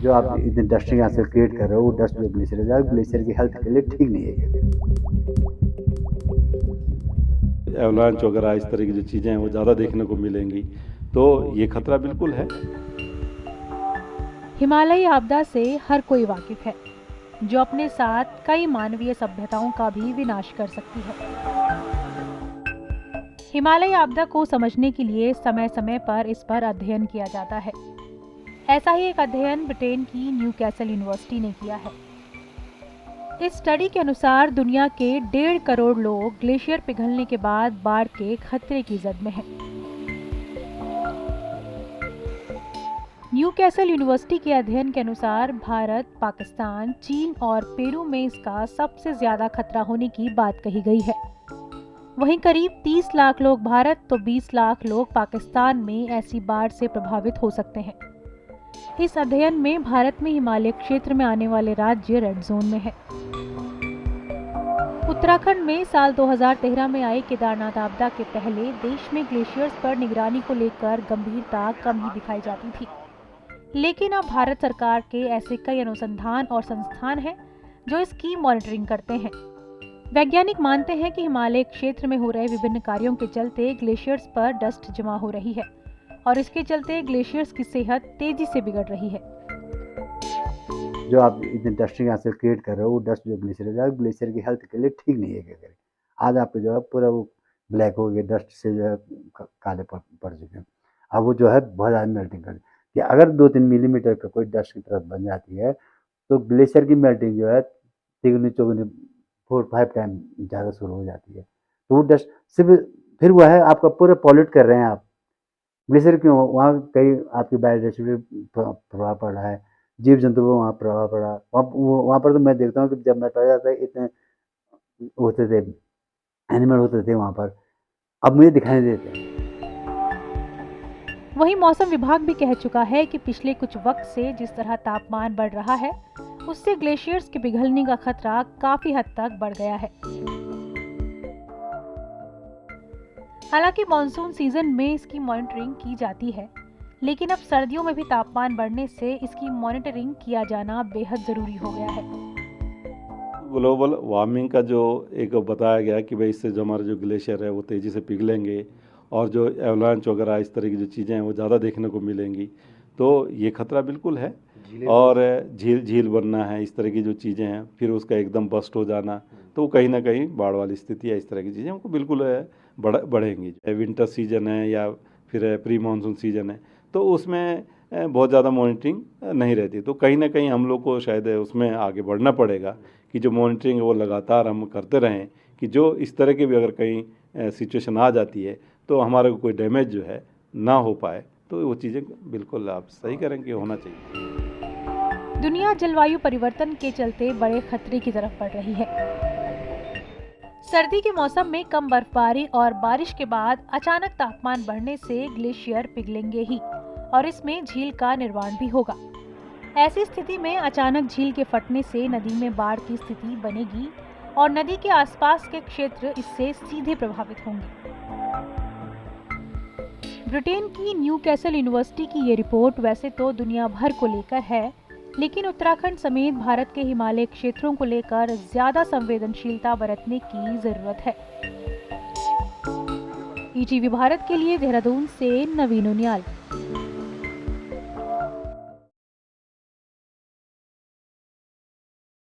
जो आप इतने डस्टिंग यहाँ से क्रिएट कर रहे हो, वो डस्ट जो ग्लेशियर है, ग्लेशियर की हेल्थ के लिए ठीक नहीं है। एवलांच वगैरह इस तरह की जो चीज़ें हैं वो ज़्यादा देखने को मिलेंगी, तो ये खतरा बिल्कुल है। हिमालयी आपदा से हर कोई वाकिफ है, जो अपने साथ कई मानवीय सभ्यताओं का भी विनाश कर सकती है। हिमालयी आपदा को समझने के लिए समय समय पर इस पर अध्ययन किया जाता है। ऐसा ही एक अध्ययन ब्रिटेन की न्यूकैसल यूनिवर्सिटी ने किया है। इस स्टडी के अनुसार दुनिया के 1.5 करोड़ लोग ग्लेशियर पिघलने के बाद बाढ़ के खतरे की जद में हैं। न्यूकैसल यूनिवर्सिटी के अध्ययन के अनुसार भारत, पाकिस्तान, चीन और पेरू में इसका सबसे ज्यादा खतरा होने की बात कही गई है। वहीं करीब 30 लाख लोग भारत तो 20 लाख लोग पाकिस्तान में ऐसी बाढ़ से प्रभावित हो सकते हैं। इस अध्ययन में भारत में हिमालय क्षेत्र में आने वाले राज्य रेड जोन में है। उत्तराखंड में साल 2013 में आई केदारनाथ आपदा के पहले देश में ग्लेशियर्स पर निगरानी को लेकर गंभीरता कम ही दिखाई जाती थी, लेकिन अब भारत सरकार के ऐसे कई अनुसंधान और संस्थान हैं जो इसकी मॉनिटरिंग करते हैं। वैज्ञानिक मानते हैं कि हिमालय क्षेत्र में हो रहे विभिन्न कार्यों के चलते ग्लेशियर्स पर डस्ट जमा हो रही है और इसके चलते ग्लेशियर्स की सेहत तेजी से बिगड़ रही है। जो आप इतने डस्टिंग यहाँ से क्रिएट कर रहे हो, वो डस्ट जो ग्लेशियर है, ग्लेशियर की हेल्थ के लिए ठीक नहीं है। क्या करें, आज आपको जो है पूरा वो ब्लैक हो गया, डस्ट से जो है काले पड़ चुके हैं। अब वो जो है बहुत ज़्यादा मेल्टिंग कर कि अगर 2-3 मिलीमीटर का कोई डस्ट की तरफ बन जाती है, तो ग्लेशियर की मेल्टिंग जो है तिगुनी चौगुनी 4-5 टाइम ज़्यादा शुरू हो जाती है। तो वो डस्ट सिर्फ फिर वो है आपका पूरा पॉल्यूट कर रहे हैं आप। ग्लेशियर क्यों, वहाँ कई आपकी बायोडाइवर्सिटी प्रभाव पड़ रहा है, जीव जंतु को वहाँ प्रभाव पड़ा। वहाँ पर तो मैं देखता हूँ कि जब मैं पढ़ा जाता है इतने होते थे, एनिमल होते थे वहाँ पर, अब मुझे दिखाई नहीं देते। वहीं मौसम विभाग भी कह चुका है कि पिछले कुछ वक्त से जिस तरह तापमान बढ़ रहा है, उससे ग्लेशियर्स के पिघलने का खतरा काफी हद तक बढ़ गया है। हालांकि मॉनसून सीजन में इसकी मॉनिटरिंग की जाती है, लेकिन अब सर्दियों में भी तापमान बढ़ने से इसकी मॉनिटरिंग किया जाना बेहद जरूरी हो गया है। ग्लोबल वार्मिंग का जो एक बताया गया कि भाई इससे जो हमारे जो ग्लेशियर है वो तेज़ी से पिघलेंगे और जो एवलांच वगैरह इस तरह की जो चीज़ें हैं वो ज़्यादा देखने को मिलेंगी, तो ये खतरा बिल्कुल है। और झील बनना है, इस तरह की जो चीज़ें हैं, फिर उसका एकदम बस्ट हो जाना, तो कहीं ना कहीं बाढ़ वाली स्थिति है, इस तरह की चीज़ें हमको बिल्कुल बढ़ेंगी। विंटर सीजन है या फिर प्री मानसून सीजन है, तो उसमें बहुत ज़्यादा मॉनिटरिंग नहीं रहती, तो कहीं ना कहीं हम लोग को शायद उसमें आगे बढ़ना पड़ेगा कि जो मॉनिटरिंग है वो लगातार हम करते रहें, कि जो इस तरह की भी अगर कहीं सिचुएशन आ जाती है तो हमारे को कोई डैमेज जो है ना हो पाए, तो वो चीज़ें बिल्कुल आप सही करें कि होना चाहिए। दुनिया जलवायु परिवर्तन के चलते बड़े खतरे की तरफ बढ़ रही है। सर्दी के मौसम में कम बर्फबारी और बारिश के बाद अचानक तापमान बढ़ने से ग्लेशियर पिघलेंगे ही और इसमें झील का निर्माण भी होगा। ऐसी स्थिति में अचानक झील के फटने से नदी में बाढ़ की स्थिति बनेगी और नदी के आसपास के क्षेत्र इससे सीधे प्रभावित होंगे। ब्रिटेन की न्यूकैसल यूनिवर्सिटी की ये रिपोर्ट वैसे तो दुनिया भर को लेकर है, लेकिन उत्तराखंड समेत भारत के हिमालय क्षेत्रों को लेकर ज्यादा संवेदनशीलता बरतने की जरूरत है। ईटीवी भारत के लिए देहरादून से नवीन उनियाल।